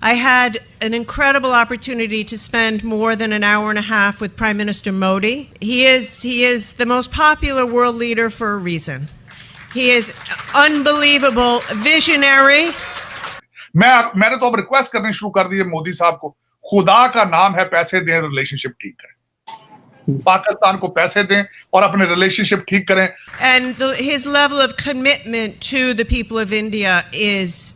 I had an incredible opportunity to spend more than an hour and a half with Prime Minister Modi. He is the most popular world leader for a reason. He is unbelievable, visionary. मैंने तो अब request करनी शुरू कर दी है मोदी साहब को, खुदा का नाम है पैसे दें, रिलेशनशिप ठीक करें, पाकिस्तान को पैसे दें और अपने रिलेशनशिप ठीक करें. And his level of commitment to the people of India is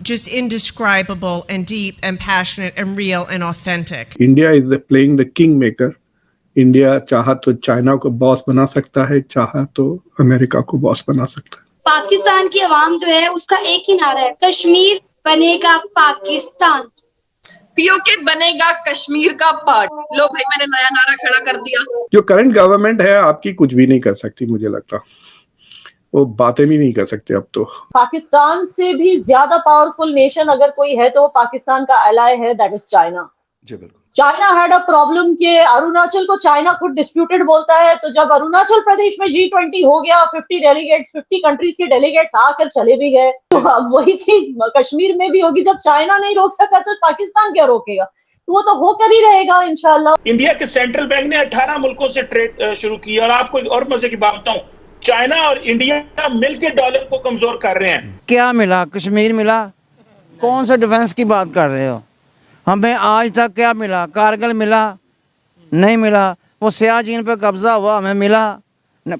just indescribable and deep and passionate and real and authentic. India is playing the kingmaker. India चाहा तो चाइना को बॉस बना सकता है, चाहा तो अमेरिका को बॉस बना सकता है. पाकिस्तान की आवाम जो है उसका एक ही नारा है, कश्मीर बनेगा पाकिस्तान, पीओके बनेगा कश्मीर का पार्ट. लो भाई, मैंने नया नारा खड़ा कर दिया. जो करंट गवर्नमेंट है आपकी कुछ भी नहीं कर सकती, मुझे लगता वो बातें भी नहीं कर सकते अब तो. पाकिस्तान से भी ज्यादा पावरफुल नेशन अगर कोई है तो पाकिस्तान का एलाय है, दैट इज चाइना. जी बिल्कुल. चाइना हैड अ प्रॉब्लम कि अरुणाचल को चाइना खुद डिस्प्यूटेड बोलता है, तो जब अरुणाचल प्रदेश में G20 हो गया, 50 कंट्रीज के डेलीगेट्स आकर चले भी गए, तो अब वही चीज कश्मीर में भी होगी. जब चाइना नहीं रोक सका तो पाकिस्तान क्या रोकेगा? तो वो तो होकर ही रहेगा इंशाल्लाह. इंडिया के सेंट्रल बैंक ने 18 मुल्कों से ट्रेड शुरू की, और आपको और मजे की बात बताऊं, चाइना और इंडिया मिलकर डॉलर को कमजोर कर रहे हैं. क्या मिला? कश्मीर मिला? कौन सा डिफेंस की बात कर रहे हो? हमें आज तक क्या मिला? कारगिल मिला? नहीं मिला. वो सियाचिन पे कब्जा हुआ, हमें मिला?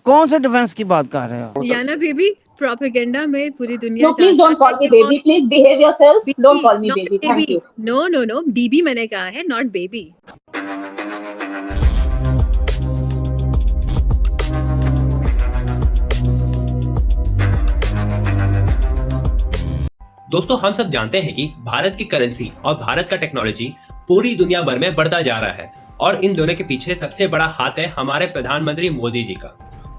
कौन से डिफेंस की बात कर रहे हो? याना बेबी, प्रोपेगेंडा में पूरी दुनिया. No, please don't call me baby. Please behave yourself. Don't call me baby. Thank you. No. बीबी मैंने कहा है, not baby. दोस्तों, हम सब जानते हैं कि भारत की करेंसी और भारत का टेक्नोलॉजी पूरी दुनिया भर में बढ़ता जा रहा है, और इन दोनों के पीछे सबसे बड़ा हाथ है हमारे प्रधानमंत्री मोदी जी का.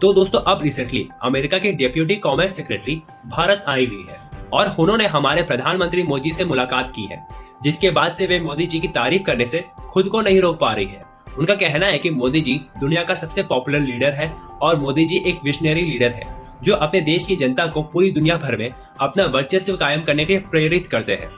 तो दोस्तों, अब रिसेंटली अमेरिका के डेप्यूटी कॉमर्स सेक्रेटरी भारत आई हुई है, और उन्होंने हमारे प्रधानमंत्री मोदी से मुलाकात की है, जिसके बाद से वे मोदी जी की तारीफ करने से खुद को नहीं रोक पा रही है. उनका कहना है कि मोदी जी दुनिया का सबसे पॉपुलर लीडर है, और मोदी जी एक विजनरी लीडर है जो अपने देश की जनता को पूरी दुनिया भर में अपना वर्चस्व कायम करने के लिए प्रेरित करते हैं.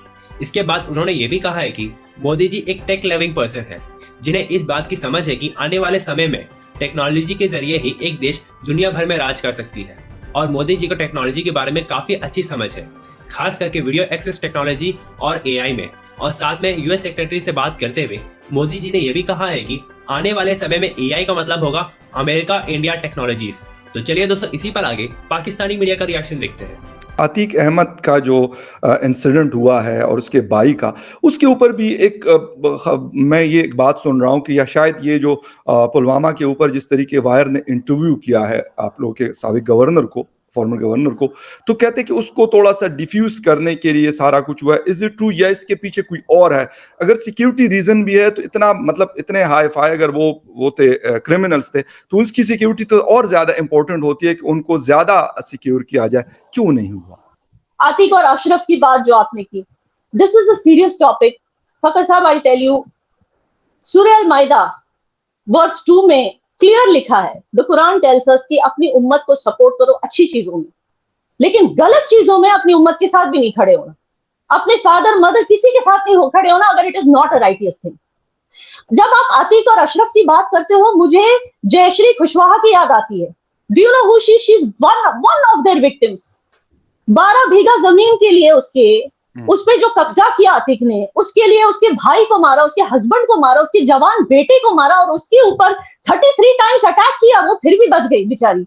इसके बाद उन्होंने ये भी कहा है कि मोदी जी एक टेक लविंग पर्सन है, जिन्हें इस बात की समझ है कि आने वाले समय में टेक्नोलॉजी के जरिए ही एक देश दुनिया भर में राज कर सकती है. और मोदी जी को टेक्नोलॉजी के बारे में काफी अच्छी समझ है, खास करके वीडियो एक्सेस टेक्नोलॉजी और AI में. और साथ में US सेक्रेटरी से बात करते हुए मोदी जी ने यह भी कहा है कि आने वाले समय में AI का मतलब होगा अमेरिका इंडिया टेक्नोलॉजीज. तो चलिए दोस्तों, इसी पर आगे पाकिस्तानी मीडिया का रिएक्शन देखते हैं. अतीक अहमद का जो इंसिडेंट हुआ है और उसके भाई का, उसके ऊपर भी मैं ये एक बात सुन रहा हूँ कि या शायद ये जो पुलवामा के ऊपर जिस तरीके वायर ने इंटरव्यू किया है आप लोगों के साबिक गवर्नर को, फॉर्मर गवर्नर को, तो कहते हैं कि उसको थोड़ा सा डिफ्यूज करने के लिए सारा कुछ हुआ है. इज इट ट्रू या इसके पीछे कोई और है? अगर सिक्योरिटी रीजन भी है तो इतना मतलब इतने हाई फाई अगर वो थे क्रिमिनल्स थे, तो उनकी सिक्योरिटी तो और ज्यादा इंपॉर्टेंट होती है कि उनको ज्यादा सिक्योर किया जाए. क्यों नहीं हुआ? आतिक और अशरफ की बात जो आपने की, this is a serious topic. Fakhar साहब, आई टेल यू, सूरह अल माइदा वर्स 2 में क्लियर लिखा है, द कुरान टेल्स अस कि अपनी उम्मत को सपोर्ट करो अच्छी चीजों में, लेकिन गलत चीजों में अपनी उम्मत के साथ भी नहीं खड़े होना. अपने फादर मदर किसी के साथ नहीं खड़े होना अगर it is not a righteous thing. जब आप आतिक और अशरफ की बात करते हो, मुझे जयश्री कुशवाहा की याद आती है. Do you know who she is? One of their victims. 12 बीघा जमीन के लिए उस पे जो कब्जा किया आतिक ने, उसके लिए उसके भाई को मारा, उसके हस्बैंड को मारा, उसके जवान बेटे को मारा, और उसके ऊपर 33 टाइम्स अटैक किया. वो फिर भी बच गई बेचारी.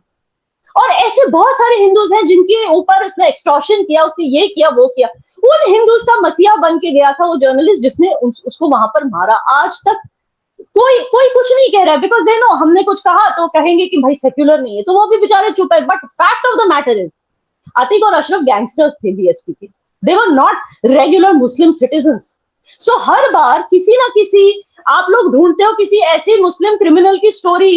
और ऐसे बहुत सारे हिंदूज हैं जिनके ऊपर उसने एक्सटॉर्शन किया, उसने ये किया वो किया. उन हिंदूज का मसीहा बन के गया था वो जर्नलिस्ट जिसने उसको वहां पर मारा. आज तक कोई कुछ नहीं कह रहा है, बिकॉज दे नो हमने कुछ कहा तो कहेंगे कि भाई सेक्युलर नहीं है, तो वो भी बेचारे चुप है. But fact of the matter is, Atiq और अशरफ गैंगस्टर्स थे बीएसपी के. They were not regular Muslim citizens. So हर बार किसी ना किसी आप लोग ढूंढते हो किसी ऐसे मुस्लिम क्रिमिनल की story,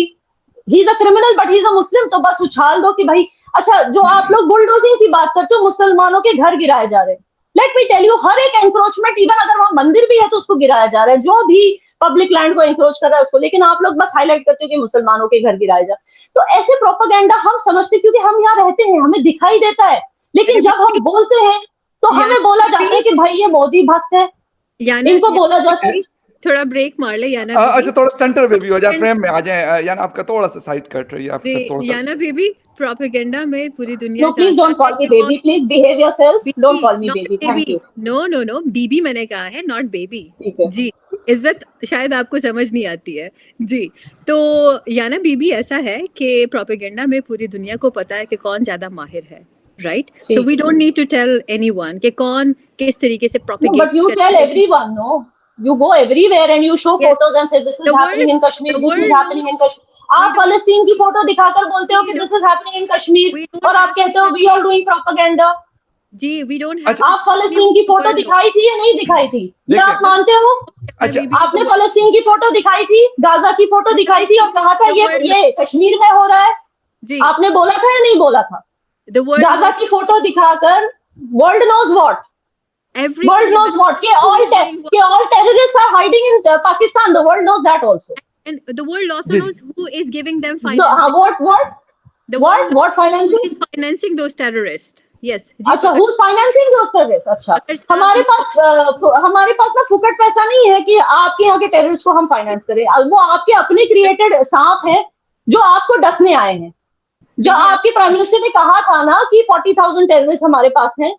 he is a criminal but he is a Muslim, तो बस उछाल दो कि भाई अच्छा. जो आप लोग बुलडोजिंग की बात करते हो, मुसलमानों के घर गिराए जा रहे हैं. लेट मी टेल यू, हर एक एंक्रोचमेंट, इवन अगर वहां मंदिर भी है तो उसको गिराया जा रहा है, जो भी पब्लिक लैंड को एंक्रोच कर रहा है उसको. लेकिन आप लोग बस हाईलाइट करते हो कि मुसलमानों के घर गिराए जा. तो ऐसे प्रोपेगेंडा हम समझते क्योंकि हम यहाँ रहते हैं, हमें दिखाई देता है. लेकिन जब हम बोलते हैं तो हमें बोला जाता है कि भाई ये मोदी भक्त है, इनको बोला जाता है। थोड़ा ब्रेक मार ले याना अच्छा थोड़ा सेंटर पे भी हो जाए, फ्रेम में आ जाए। याना आपका थोड़ा सा साइड कट रही है, आप थोड़ा सा। याना बेबी, प्रोपेगेंडा में पूरी दुनिया No, please don't call me baby. Please behave yourself. Don't call me baby. Thank you. No, बीबी मैंने कहा है, नॉट बेबी। जी, इज्जत शायद आपको समझ नहीं आती है जी। तो याना बीबी ऐसा है कि प्रोपेगेंडा में पूरी दुनिया को पता है कि कौन ज्यादा माहिर है, right? So we don't need to tell anyone कि कौन किस तरीके से propagate. But you tell everyone, no? You go everywhere and you show photos and say this is happening in Kashmir. This is happening in Kashmir. आप फलस्तीन की photo दिखाकर बोलते हो कि this is happening in Kashmir और आप कहते हो वी आर डूइंग प्रोपेगेंडा। जी, वी डोंट हैव। आप फलस्तीन की फोटो दिखाई थी या नहीं दिखाई थी, ये आप मानते हो? अच्छा, आपने फलस्तीन की फोटो दिखाई थी, गाजा की फोटो दिखाई थी और कहा था ये कश्मीर में हो रहा है जी। आपने बोला था या नहीं बोला था? गाजा की फोटो दिखाकर world knows what, world knows what कि all terrorists are hiding in Pakistan. The world knows that also. And the world also knows who is giving them finance. What financing? Who is financing those terrorists? Yes. अच्छा, who's financing those terrorists? अच्छा, हमारे पास ना फुकट पैसा नहीं है कि आपके यहाँ के टेररिस्ट को हम फाइनेंस करें। वो आपके अपने क्रिएटेड सांप हैं जो आपको डसने आए हैं। जो आपके प्राइम मिनिस्टर ने कहा था ना कि 40,000 टेररिस्ट हमारे पास हैं,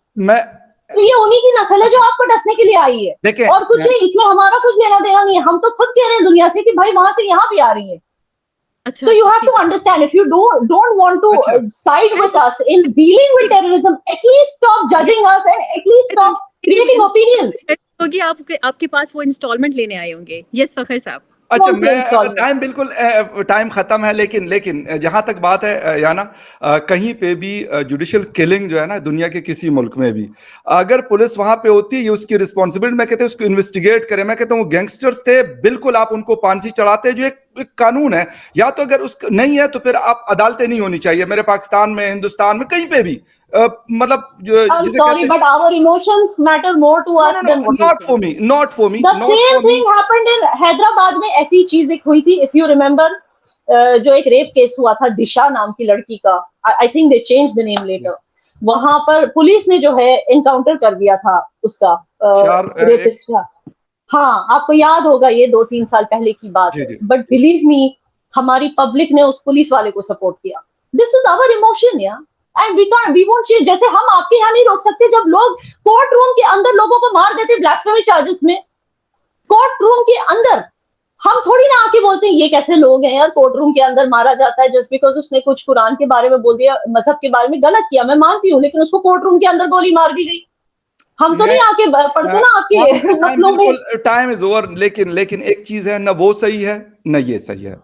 तो ये उन्हीं की नस्ल है जो आपको डसने के लिए आई है और कुछ नहीं, इसमें हमारा कुछ लेना देना नहीं है। हम तो खुद कह रहे हैं दुनिया से कि भाई वहां से यहाँ भी आ रही है। So you have to understand, if you don't want to side with us in dealing with terrorism, at least stop judging us and at least stop creating opinions. क्योंकि आपके पास वो इंस्टॉलमेंट लेने आए होंगे। यस फखर साहब। अच्छा, मैं टाइम बिल्कुल टाइम खत्म है, लेकिन जहां तक बात है याना, कहीं पे भी जुडिशियल किलिंग जो है ना दुनिया के किसी मुल्क में भी, अगर पुलिस वहां पे होती है, ये उसकी रिस्पॉन्सिबिलिटी। मैं कहता हूँ उसको इन्वेस्टिगेट करें। मैं कहता हूँ गैंगस्टर्स थे, बिल्कुल आप उनको फांसी चढ़ाते, जो एक कानून है। या तो अगर उसका नहीं है तो फिर आप अदालतें नहीं होनी चाहिए मेरे पाकिस्तान में, हिंदुस्तान में, कहीं पे भी। मतलब I'm sorry, but our emotions matter more to us than what not for me. The same thing happened in Hyderabad में। ऐसी चीज एक हुई थी, if you remember, जो एक रेप केस हुआ था दिशा नाम की लड़की का। I think they changed the name later. वहां पर पुलिस ने जो है एनकाउंटर कर दिया था उसका रेपिस्ट का। हाँ, आपको याद होगा, ये 2-3 साल पहले की बात है। बट बिलीव मी, हमारी पब्लिक ने उस पुलिस वाले को सपोर्ट किया। दिस इज आवर इमोशन या, एंड वी वोंट चेंज। जैसे हम आपके यहाँ नहीं रोक सकते जब लोग कोर्ट रूम के अंदर लोगों को मार देते ब्लास्फेमी चार्जेस में। कोर्ट रूम के अंदर हम थोड़ी ना आके बोलते हैं ये कैसे लोग हैं यार, कोर्ट रूम के अंदर मारा जाता है जस्ट बिकॉज उसने कुछ कुरान के बारे में बोल दिया, मजहब के बारे में गलत किया। मैं मानती हूँ, लेकिन उसको कोर्ट रूम के अंदर गोली मार दी गई। हम तो नहीं आके पढ़ते ना आपके मसलों में। Time is over. लेकिन एक चीज है, ना वो सही है ना ये सही है।